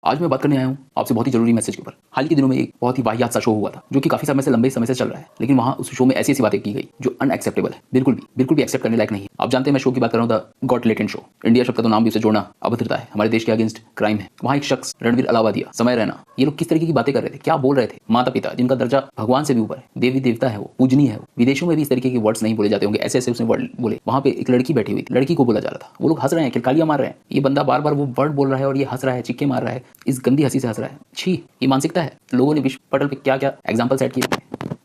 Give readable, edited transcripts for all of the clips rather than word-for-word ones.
आज मैं बात करने आया हूँ आपसे बहुत ही जरूरी मैसेज के ऊपर। हाल के दिनों में एक बहुत ही वाहियात सा शो हुआ था जो कि काफी समय से लंबे समय से चल रहा है, लेकिन वहाँ उस शो में ऐसी ऐसी बातें की गई जो अनएक्सेप्टेबल है, बिल्कुल भी एक्सेप्ट करने लायक नहीं है। आप जानते हैं मैं शो की बात कर रहा हूँ, the got latent show. India शब्द का तो नाम भी उसे जोड़ना अभद्रता है, हमारे देश के अगेंस्ट क्राइम है। वहाँ एक शख्स रणवीर अलावादिया, समय रैना, ये लोग किस तरीके की बातें कर रहे थे, क्या बोल रहे थे। माता पिता जिनका दर्जा भगवान से भी ऊपर है, देवी देवता है, वो पूजनीय है। विदेशों में भी इस तरीके के वर्ड्स नहीं बोले जाते होंगे, ऐसे ऐसे उसने वर्ड बोले। वहाँ पे एक लड़की बैठी हुई थी, लड़की को बोला जा रहा था, वो लोग हंस रहे हैं, खिलकालियां मार रहे हैं। ये बंदा बार बार वो वर्ड बोल रहा है और ये हंस रहा है, चिक्के मार रहा है, इस गंदी हंसी से हंस रहा है। छी, ये मानसिकता है। लोगों ने विश्व पटल पे क्या क्या एग्जाम्पल सेट किए।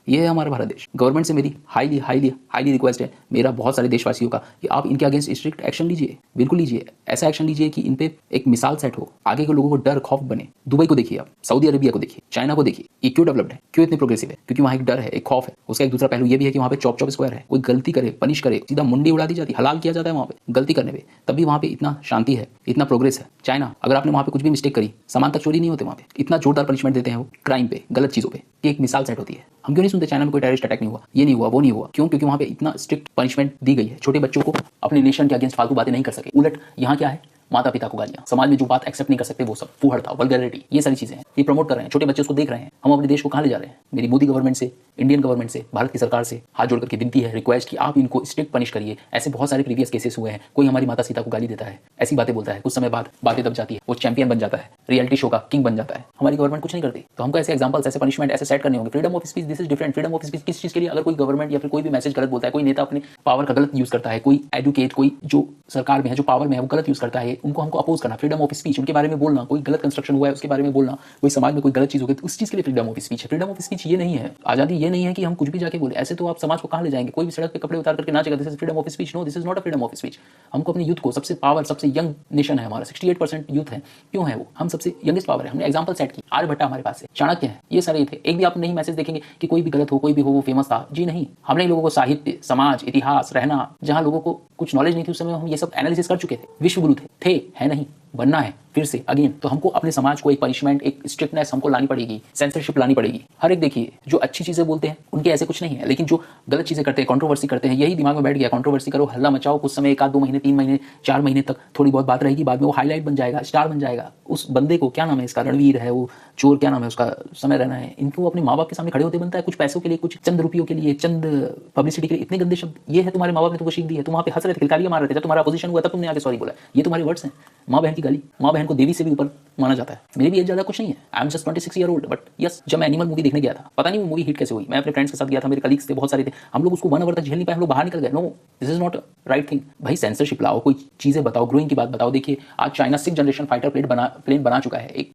ये है हमारा भारत देश। गवर्नमेंट से मेरी हाईली रिक्वेस्ट है, मेरा बहुत सारे देशवासियों का, कि आप इनके अगेंस्ट स्ट्रिक्ट एक्शन लीजिए, बिल्कुल लीजिए। ऐसा एक्शन लीजिए कि इन पे एक मिसाल सेट हो, आगे के लोगों को डर खौफ बने। दुबई को देखिए आप, सऊदी अरेबिया को देखिए, चाइना को देखिए, ये क्यों डेवलप्ड है, क्यों इतने प्रोग्रेसिव है? क्योंकि वहाँ एक डर है, एक खौफ है। उसका एक दूसरा पहलू ये भी है कि वहाँ पे चॉप स्क्वायर है, कोई गलती करे पनिश करे सीधा मुंडी उड़ा दी जाती है, हलाल किया जाता है वहाँ पे गलती करने पे, तब भी वहाँ पे इतना शांति है, इतना प्रोग्रेस है। चाइना, अगर आपने वहाँ पे कुछ भी मिस्टेक करी, सामान तक चोरी नहीं होते वहाँ पे, इतना जोरदार पनिशमेंट देते हैं वो क्राइम पे, गलत चीजों पे, कि एक मिसाल सेट होती है। हम क्यों नहीं सुनते चाइना में कोई टेररिस्ट अटैक नहीं हुआ, ये नहीं हुआ, वो नहीं हुआ? क्यों? क्योंकि वहाँ पे इतना स्ट्रिक्ट पनिशमेंट दी गई है। छोटे बच्चों को अपने नेशन के अगेंस्ट फालतू बातें नहीं कर सके। उलट यहाँ क्या है, माता पिता को गालियां, समाज में जो बात एक्सेप्ट नहीं कर सकते वो सब, फूहड़ता, वल्गैरिटी, ये सारी चीजें हैं, ये प्रमोट कर रहे हैं। छोटे बच्चे उसको देख रहे हैं। हम अपने देश को कहाँ ले जा रहे हैं? मेरी मोदी गवर्नमेंट से, इंडियन गवर्नमेंट से, भारत की सरकार से हाथ जोड़ करके विनती है, रिक्वेस्ट कि आप इनको स्ट्रिक्ट पनिश करिए। ऐसे बहुत सारे प्रीवियस केसेस हुए हैं, कोई हमारी माता सीता को गाली देता है, ऐसी बातें बोलता है, कुछ समय बाद बातें दब जाती है, वो चैंपियन बन जाता है, रियलिटी शो का किंग बन जाता है। हमारी गवर्नमेंट कुछ नहीं करती। तो हमको ऐसे एग्जाम्पल्स, ऐसे पनिशमेंट ऐसे सेट करने होंगे। Freedom of speech, this is different. Freedom of speech किस चीज के लिए? अगर कोई गवर्नमेंट या फिर कोई भी मैसेज गलत बोलता है, कोई नेता अपने पावर का गलत यूज करता है, कोई एडवोकेट, कोई जो सरकार में है, जो पावर में है, वो गलत यूज करता है, उनको हमको अपोज करना। फ्रीडम ऑफ स्पीच, उनके बारे में बोलना, कोई गलत कंस्ट्रक्शन हुआ है उसके बारे में बोलना, कोई समाज में कोई गलत चीज हो गई तो उस चीज के लिए फ्रीडम ऑफ स्पीच है। फ्रीडम ऑफ स्पीच ये नहीं है, आजादी ये नहीं है कि हम कुछ भी जाके बोले। ऐसे तो आप समाज को कहां ले जाएंगे? कोई भी सड़क पे कपड़े उतार करके नाचेगा, this is freedom of speech? No, this is not a freedom of speech. हमको अपने यूथ को, सबसे पावर, सबसे यंग नेशन है हमारा, 68% यूथ है। क्यों है वो? हम सबसे यंगेस्ट पावर है। हमने एग्जांपल सेट की, आर्यभट्टा हमारे पास है, चाणक्य है, ये सारे थे। एक भी आप नहीं मैसेज देखेंगे कि कोई भी गलत हो, कोई भी हो वो फेमस था, जी नहीं। हमने लोगों को साहित्य, समाज, इतिहास, रहना, जहां लोगों को कुछ नॉलेज नहीं थी उस समय हम ये सब एनालिसिस कर चुके थे। विश्व गुरु थे, है नहीं, बनना है फिर से अगेन। तो हमको अपने समाज को एक पनिशमेंट, एक स्ट्रिक्टनेस हमको लानी पड़ेगी, सेंसरशिप लानी पड़ेगी। हर एक देखिए, जो अच्छी चीजें बोलते हैं उनके ऐसे कुछ नहीं है, लेकिन जो गलत चीजें करते हैं, कंट्रोवर्सी करते हैं, यही दिमाग में बैठ गया। कंट्रोवर्सी करो, हल्ला मचाओ, कुछ समय, 1 आध 2 महीने, 3 महीने, 4 महीने तक थोड़ी बहुत बात रहेगी, बाद में वो हाईलाइट बन जाएगा, स्टार बन जाएगा। उस बंदे को, क्या नाम है इसका, रणवीर है, वो चोर, क्या नाम है उसका, समय रहना है, इनको अपने माँ बाप के सामने खड़े होते बनता है, कुछ पैसों के लिए, कुछ चंद रुपयों के लिए, चंद पब्लिसिटी के लिए। इतने गंदे शब्द, ये है तुम्हारे माँ बाप ने तुमको सीख दी है। तुम वहाँ पे हंस रहे थे, खिलकारियां मार रहे थे, जब तुम्हारा अपोजिशन हुआ तब तुमने आगे सॉरी बोला। ये तुम्हारे वर्ड्स हैं। माँ बहन की गाली, माँ बहन को देवी से भी ऊपर माना जाता है। मेरी भी एज ज्यादा कुछ नहीं है, I am just 26 year old, but yes, जब मैं एनिमल मूवी देखने गया था, पता नहीं वो मूवी हिट कैसे हुई। मैं अपने फ्रेंड्स के साथ गया था, मेरे कलीग्स थे, बहुत सारे थे, हम लोग उसको 1 आवर तक झेल नहीं पाए, हम लोग बाहर निकल गए। No, this is not right thing. भाई सेंसरशिप लाओ, कोई चीजें बताओ, ग्रोइंग की बात बताओ। देखिए आज China 6th generation fighter plane बना चुका है। एक